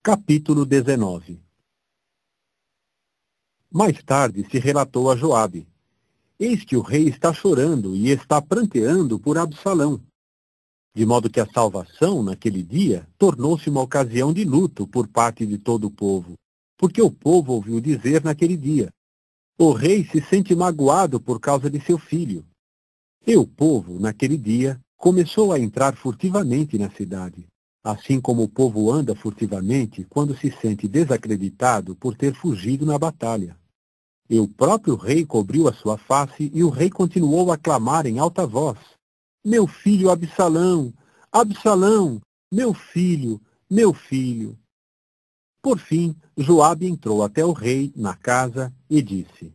Capítulo 19. Mais tarde se relatou a Joabe: eis que o rei está chorando e está pranteando por Absalão. De modo que a salvação, naquele dia, tornou-se uma ocasião de luto por parte de todo o povo, porque o povo ouviu dizer naquele dia: o rei se sente magoado por causa de seu filho. E o povo, naquele dia, começou a entrar furtivamente na cidade, assim como o povo anda furtivamente quando se sente desacreditado por ter fugido na batalha. E o próprio rei cobriu a sua face, e o rei continuou a clamar em alta voz: meu filho Absalão! Absalão! Meu filho! Meu filho! Por fim, Joabe entrou até o rei na casa e disse: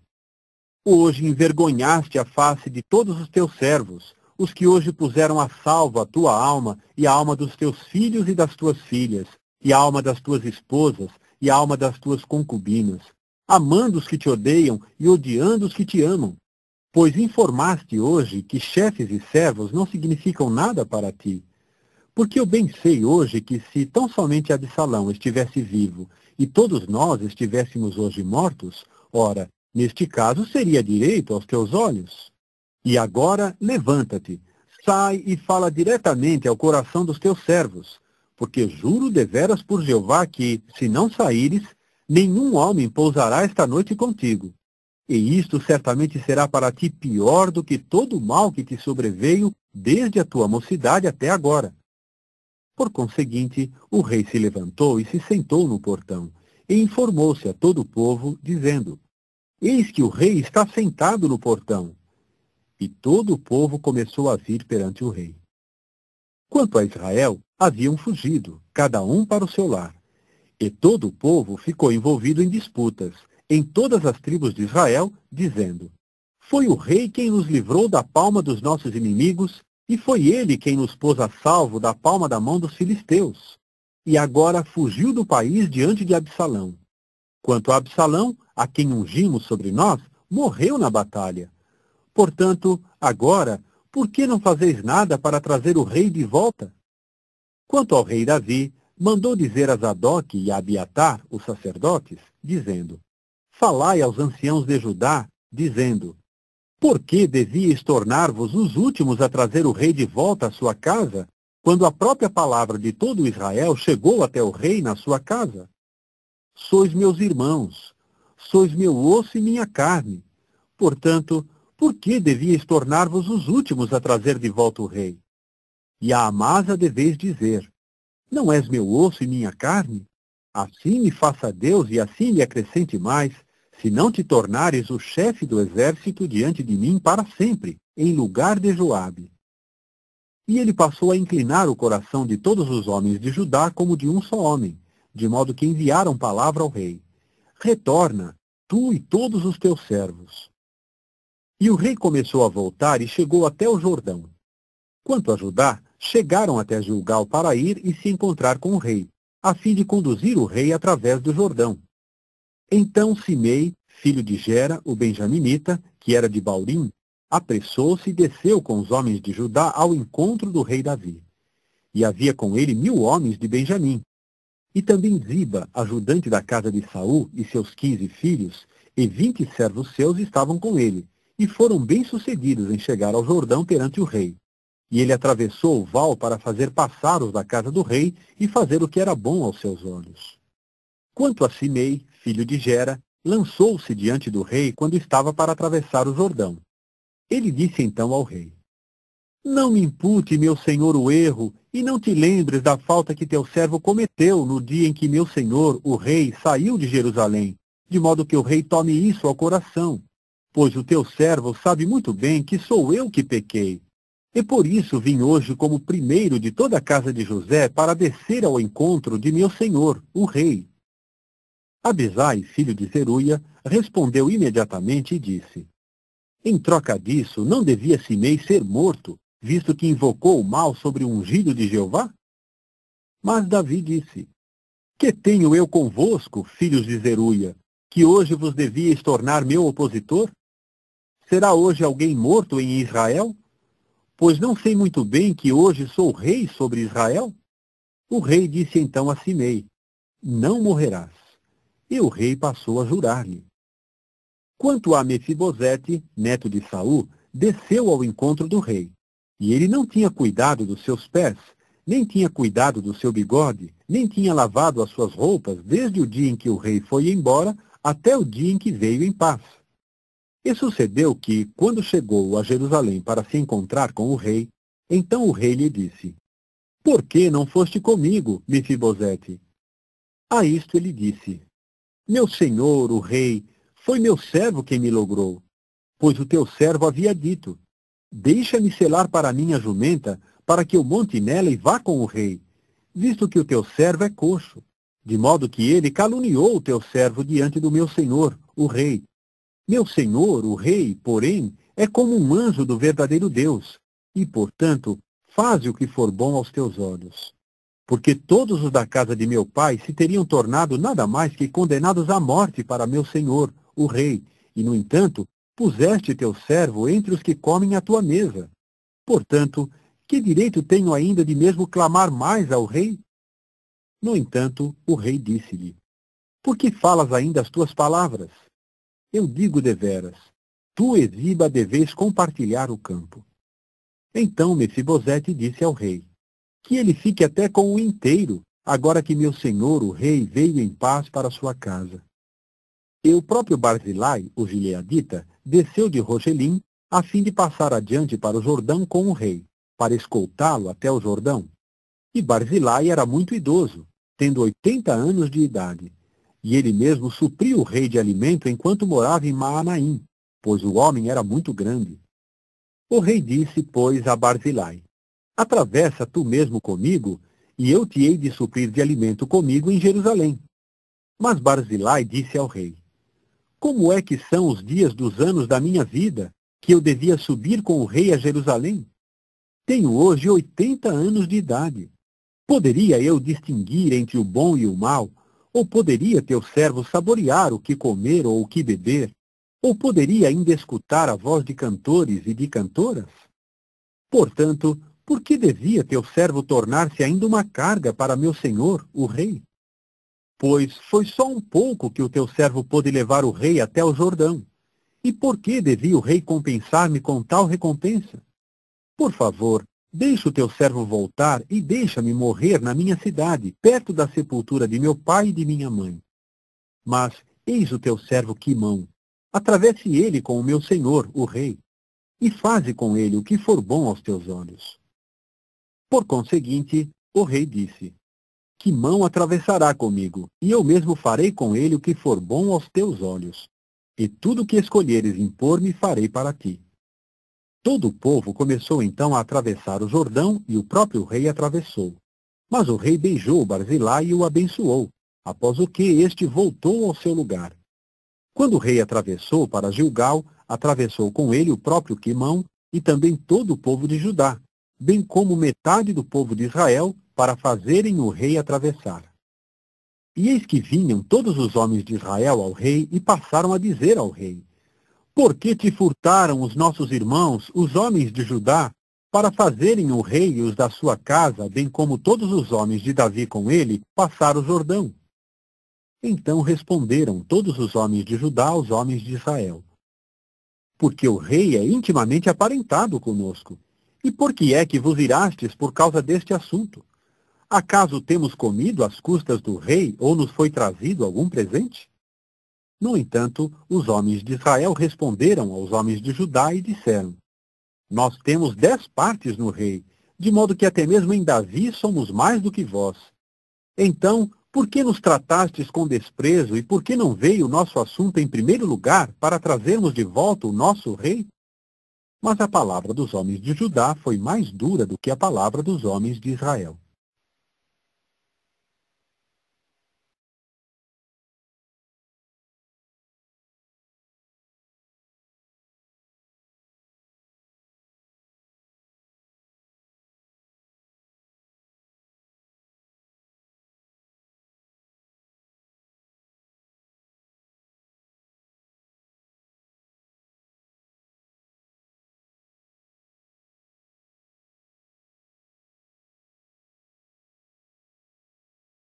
hoje envergonhaste a face de todos os teus servos, os que hoje puseram a salvo a tua alma e a alma dos teus filhos e das tuas filhas, e a alma das tuas esposas e a alma das tuas concubinas, amando os que te odeiam e odiando os que te amam. Pois informaste hoje que chefes e servos não significam nada para ti. Porque eu bem sei hoje que se tão somente Absalão estivesse vivo e todos nós estivéssemos hoje mortos, ora, neste caso seria direito aos teus olhos. E agora levanta-te, sai e fala diretamente ao coração dos teus servos, porque juro deveras por Jeová que, se não saíres, nenhum homem pousará esta noite contigo. E isto certamente será para ti pior do que todo o mal que te sobreveio desde a tua mocidade até agora. Por conseguinte, o rei se levantou e se sentou no portão, e informou-se a todo o povo, dizendo: eis que o rei está sentado no portão. E todo o povo começou a vir perante o rei. Quanto a Israel, haviam fugido, cada um para o seu lar. E todo o povo ficou envolvido em disputas, em todas as tribos de Israel, dizendo: foi o rei quem nos livrou da palma dos nossos inimigos, e foi ele quem nos pôs a salvo da palma da mão dos filisteus. E agora fugiu do país diante de Absalão. Quanto a Absalão, a quem ungimos sobre nós, morreu na batalha. Portanto, agora, por que não fazeis nada para trazer o rei de volta? Quanto ao rei Davi, mandou dizer a Zadok e a Abiatar, os sacerdotes, dizendo: falai aos anciãos de Judá, dizendo: por que devíeis tornar-vos os últimos a trazer o rei de volta à sua casa, quando a própria palavra de todo Israel chegou até o rei na sua casa? Sois meus irmãos, sois meu osso e minha carne. Portanto, por que devíeis tornar-vos os últimos a trazer de volta o rei? E a Amasa deveis dizer: não és meu osso e minha carne? Assim me faça Deus e assim me acrescente mais, se não te tornares o chefe do exército diante de mim para sempre, em lugar de Joabe. E ele passou a inclinar o coração de todos os homens de Judá como de um só homem, de modo que enviaram palavra ao rei: retorna, tu e todos os teus servos. E o rei começou a voltar e chegou até o Jordão. Quanto a Judá, chegaram até Gilgal para ir e se encontrar com o rei, a fim de conduzir o rei através do Jordão. Então Simei, filho de Gera, o benjaminita, que era de Baurim, apressou-se e desceu com os homens de Judá ao encontro do rei Davi. E havia com ele 1000 homens de Benjamim. E também Ziba, ajudante da casa de Saul, e seus 15 filhos, e 20 servos seus estavam com ele, e foram bem-sucedidos em chegar ao Jordão perante o rei. E ele atravessou o val para fazer passar os da casa do rei e fazer o que era bom aos seus olhos. Quanto a Simei, filho de Gera, lançou-se diante do rei quando estava para atravessar o Jordão. Ele disse então ao rei: não me impute, meu senhor, o erro, e não te lembres da falta que teu servo cometeu no dia em que meu senhor, o rei, saiu de Jerusalém, de modo que o rei tome isso ao coração. Pois o teu servo sabe muito bem que sou eu que pequei. E por isso vim hoje como primeiro de toda a casa de José para descer ao encontro de meu senhor, o rei. Abisai, filho de Zeruia, respondeu imediatamente e disse: em troca disso, não devia Simei ser morto, visto que invocou o mal sobre o ungido de Jeová? Mas Davi disse: que tenho eu convosco, filhos de Zeruia, que hoje vos devíeis tornar meu opositor? Será hoje alguém morto em Israel? Pois não sei muito bem que hoje sou rei sobre Israel? O rei disse então a Simei: não morrerás. E o rei passou a jurar-lhe. Quanto a Mefibosete, neto de Saul, desceu ao encontro do rei. E ele não tinha cuidado dos seus pés, nem tinha cuidado do seu bigode, nem tinha lavado as suas roupas desde o dia em que o rei foi embora até o dia em que veio em paz. E sucedeu que, quando chegou a Jerusalém para se encontrar com o rei, então o rei lhe disse: Por que não foste comigo, Mefibosete? A isto ele disse: Meu senhor, o rei, foi meu servo quem me logrou, pois o teu servo havia dito: Deixa-me selar para mim a jumenta, para que eu monte nela e vá com o rei, visto que o teu servo é coxo, de modo que ele caluniou o teu servo diante do meu senhor, o rei. Meu senhor, o rei, porém, é como um anjo do verdadeiro Deus, e, portanto, faze o que for bom aos teus olhos. Porque todos os da casa de meu pai se teriam tornado nada mais que condenados à morte para meu senhor, o rei, e, no entanto, puseste teu servo entre os que comem à tua mesa. Portanto, que direito tenho ainda de mesmo clamar mais ao rei? No entanto, o rei disse-lhe: Por que falas ainda as tuas palavras? Eu digo deveras, tu e Ziba deveis compartilhar o campo. Então Mefibosete disse ao rei: Que ele fique até com o inteiro, agora que meu senhor, o rei, veio em paz para sua casa. E o próprio Barzilai, o gileadita, desceu de Rogelim, a fim de passar adiante para o Jordão com o rei, para escoltá-lo até o Jordão. E Barzilai era muito idoso, tendo 80 anos de idade. E ele mesmo supriu o rei de alimento enquanto morava em Maanaim, pois o homem era muito grande. O rei disse, pois, a Barzilai: Atravessa tu mesmo comigo, e eu te hei de suprir de alimento comigo em Jerusalém. Mas Barzilai disse ao rei: Como é que são os dias dos anos da minha vida, que eu devia subir com o rei a Jerusalém? Tenho hoje 80 anos de idade. Poderia eu distinguir entre o bom e o mal? Ou poderia teu servo saborear o que comer ou o que beber? Ou poderia ainda escutar a voz de cantores e de cantoras? Portanto, por que devia teu servo tornar-se ainda uma carga para meu senhor, o rei? Pois foi só um pouco que o teu servo pôde levar o rei até o Jordão. E por que devia o rei compensar-me com tal recompensa? Por favor, deixa o teu servo voltar e deixa-me morrer na minha cidade, perto da sepultura de meu pai e de minha mãe. Mas eis o teu servo Quimão. Atravesse ele com o meu senhor, o rei, e faze com ele o que for bom aos teus olhos. Por conseguinte, o rei disse: Quimão atravessará comigo, e eu mesmo farei com ele o que for bom aos teus olhos. E tudo o que escolheres impor-me farei para ti. Todo o povo começou então a atravessar o Jordão, e o próprio rei atravessou. Mas o rei beijou Barzilai e o abençoou, após o que este voltou ao seu lugar. Quando o rei atravessou para Gilgal, atravessou com ele o próprio Quimão e também todo o povo de Judá, bem como metade do povo de Israel, para fazerem o rei atravessar. E eis que vinham todos os homens de Israel ao rei e passaram a dizer ao rei: Por que te furtaram os nossos irmãos, os homens de Judá, para fazerem o rei e os da sua casa, bem como todos os homens de Davi com ele, passar o Jordão? Então responderam todos os homens de Judá aos homens de Israel: Porque o rei é intimamente aparentado conosco. E por que é que vos irastes por causa deste assunto? Acaso temos comido às custas do rei, ou nos foi trazido algum presente? No entanto, os homens de Israel responderam aos homens de Judá e disseram: Nós temos 10 partes no rei, de modo que até mesmo em Davi somos mais do que vós. Então, por que nos tratastes com desprezo e por que não veio o nosso assunto em primeiro lugar para trazermos de volta o nosso rei? Mas a palavra dos homens de Judá foi mais dura do que a palavra dos homens de Israel.